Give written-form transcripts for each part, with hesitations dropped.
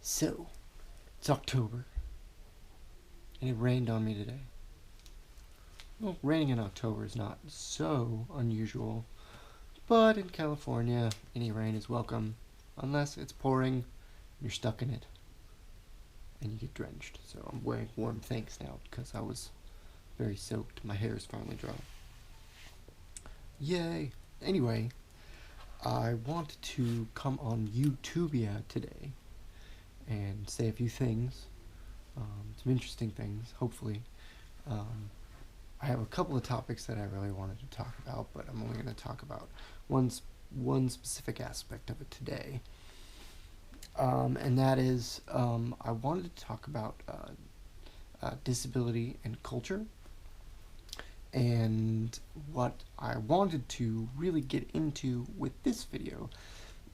So, it's October, and it rained on me today. Well, raining in October is not so unusual, but in California, any rain is welcome, unless it's pouring and you're stuck in it, and you get drenched. So I'm wearing warm thanks now because I was very soaked. My hair is finally dry. Yay! Anyway, I want to come on YouTubia today and say a few things, some interesting things, hopefully. I have a couple of topics that I really wanted to talk about, but I'm only going to talk about one specific aspect of it today. And that is, I wanted to talk about disability and culture. And what I wanted to really get into with this video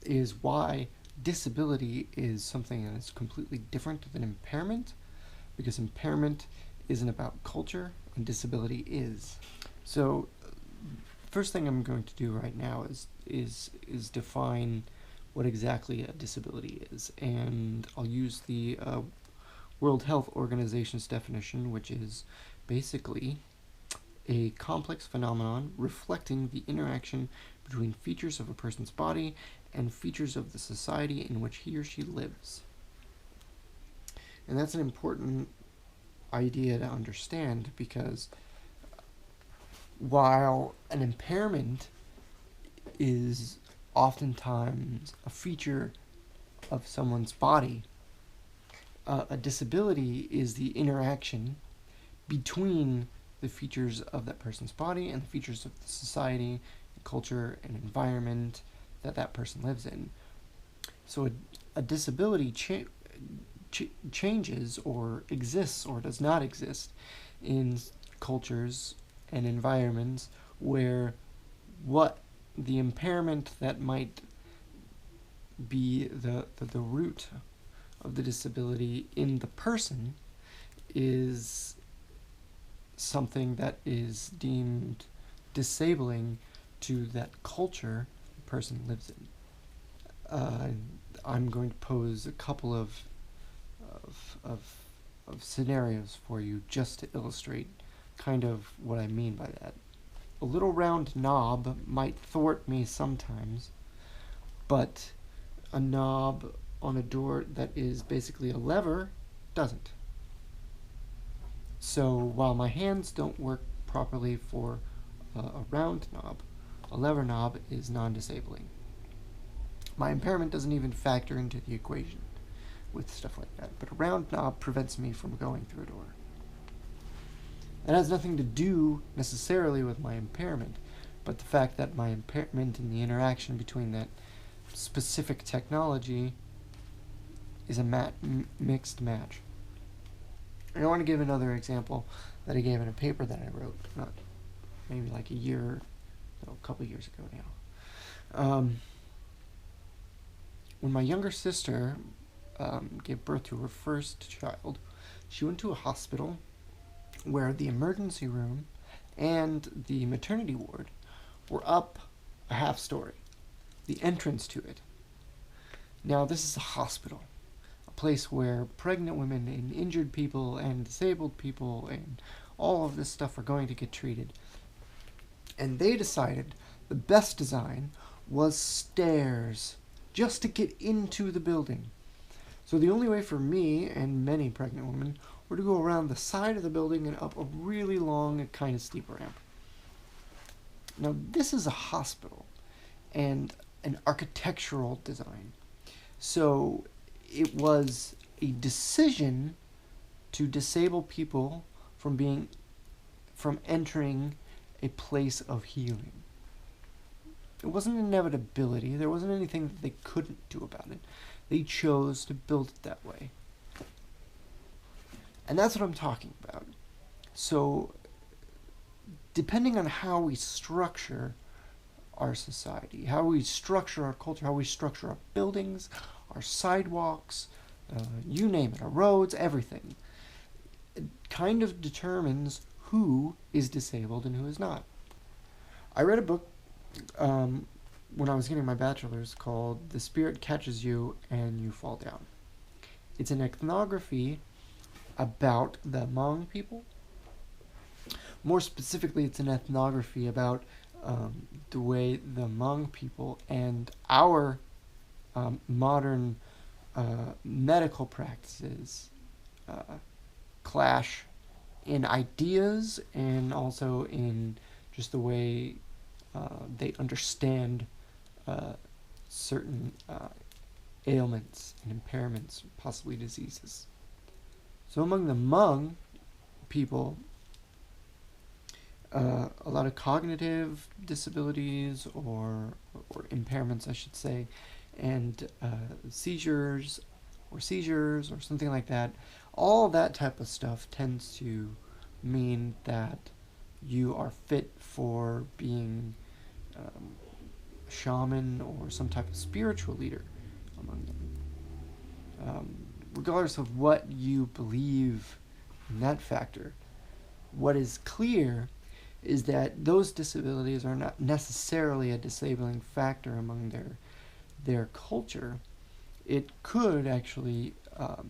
is why disability is something that is completely different than impairment, because impairment isn't about culture and disability is. So first thing I'm going to do right now is define what exactly a disability is, and I'll use the World Health Organization's definition, which is basically a complex phenomenon reflecting the interaction between features of a person's body and features of the society in which he or she lives. And that's an important idea to understand, because while an impairment is oftentimes a feature of someone's body, a disability is the interaction between the features of that person's body and the features of the society, culture, and environment that that person lives in. So a disability changes or exists or does not exist in cultures and environments where what the impairment that might be the root of the disability in the person is something that is deemed disabling to that culture the person lives in. I'm going to pose a couple of scenarios for you just to illustrate kind of what I mean by that. A little round knob might thwart me sometimes, but a knob on a door that is basically a lever doesn't. So while my hands don't work properly for a round knob, a lever knob is non-disabling. My impairment doesn't even factor into the equation with stuff like that, but a round knob prevents me from going through a door. That has nothing to do necessarily with my impairment, but the fact that my impairment and the interaction between that specific technology is a mixed match. And I want to give another example that I gave in a paper that I wrote, not maybe like a couple years ago now. When my younger sister gave birth to her first child, she went to a hospital where the emergency room and the maternity ward were up a half story, the entrance to it. Now, this is a hospital, a place where pregnant women and injured people and disabled people and all of this stuff are going to get treated. And they decided the best design was stairs, just to get into the building. So the only way for me and many pregnant women were to go around the side of the building and up a really long and kind of steep ramp. Now, this is a hospital and an architectural design. So it was a decision to disable people from entering a place of healing. It wasn't an inevitability. There wasn't anything that they couldn't do about it. They chose to build it that way. And that's what I'm talking about. So, depending on how we structure our society, how we structure our culture, how we structure our buildings, our sidewalks, you name it, our roads, everything, it kind of determines who is disabled and who is not. I read a book when I was getting my bachelor's called The Spirit Catches You and You Fall Down. it's an ethnography about the Hmong people. More specifically, it's an ethnography about the way the Hmong people and our modern medical practices clash in ideas and also in just the way they understand certain ailments and impairments, possibly diseases. So among the Hmong people, a lot of cognitive disabilities or impairments, I should say, and seizures or something like that. All that type of stuff tends to mean that you are fit for being a shaman or some type of spiritual leader among them. Regardless of what you believe in that factor, what is clear is that those disabilities are not necessarily a disabling factor among their culture. It could actually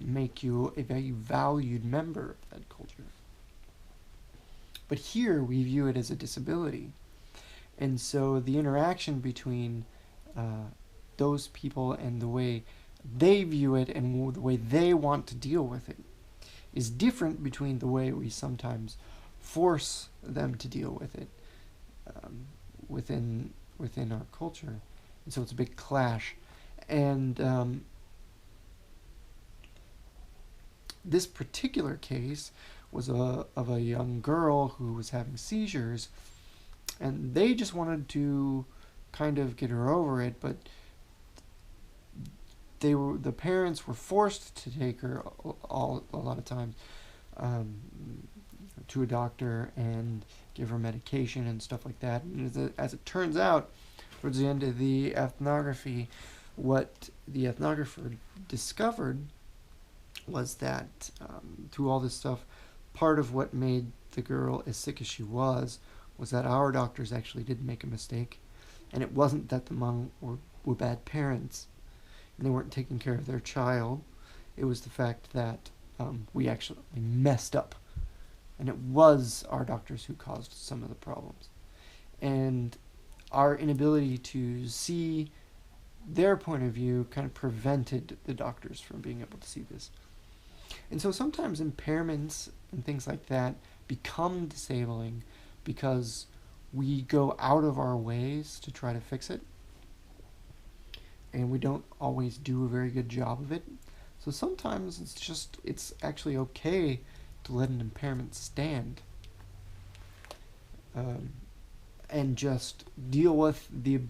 make you a very valued member of that culture. But here we view it as a disability. And so the interaction between those people and the way they view it and the way they want to deal with it is different between the way we sometimes force them to deal with it within our culture. And so it's a big clash. And this particular case was of a young girl who was having seizures, and they just wanted to kind of get her over it, but the parents were forced to take her a lot of times to a doctor and give her medication and stuff like that. And as it turns out, towards the end of the ethnography, what the ethnographer discovered was that through all this stuff, part of what made the girl as sick as she was that our doctors actually did make a mistake. And it wasn't that the Hmong were bad parents and they weren't taking care of their child. It was the fact that we actually messed up. And it was our doctors who caused some of the problems. And our inability to see their point of view kind of prevented the doctors from being able to see this. And so sometimes impairments and things like that become disabling because we go out of our ways to try to fix it. And we don't always do a very good job of it. So sometimes it's actually okay to let an impairment stand. And just deal with the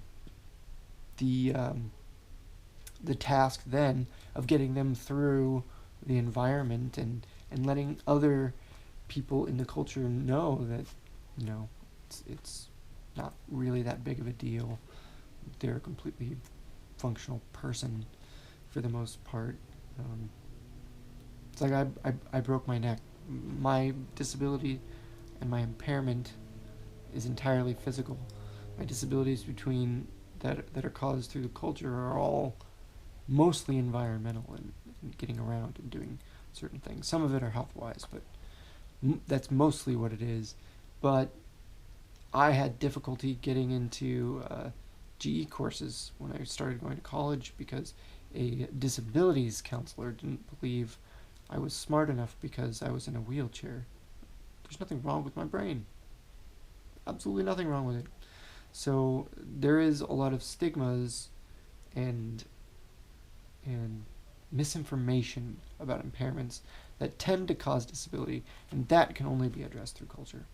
task then of getting them through the environment and letting other people in the culture know that it's not really that big of a deal. They're a completely functional person for the most part. It's like I broke my neck. My disability and my impairment is entirely physical. My disabilities that are caused through the culture are all mostly environmental and getting around and doing certain things. Some of it are health-wise, but that's mostly what it is. But I had difficulty getting into GE courses when I started going to college because a disabilities counselor didn't believe I was smart enough because I was in a wheelchair. There's nothing wrong with my brain. Absolutely nothing wrong with it. So there is a lot of stigmas and misinformation about impairments that tend to cause disability, and that can only be addressed through culture.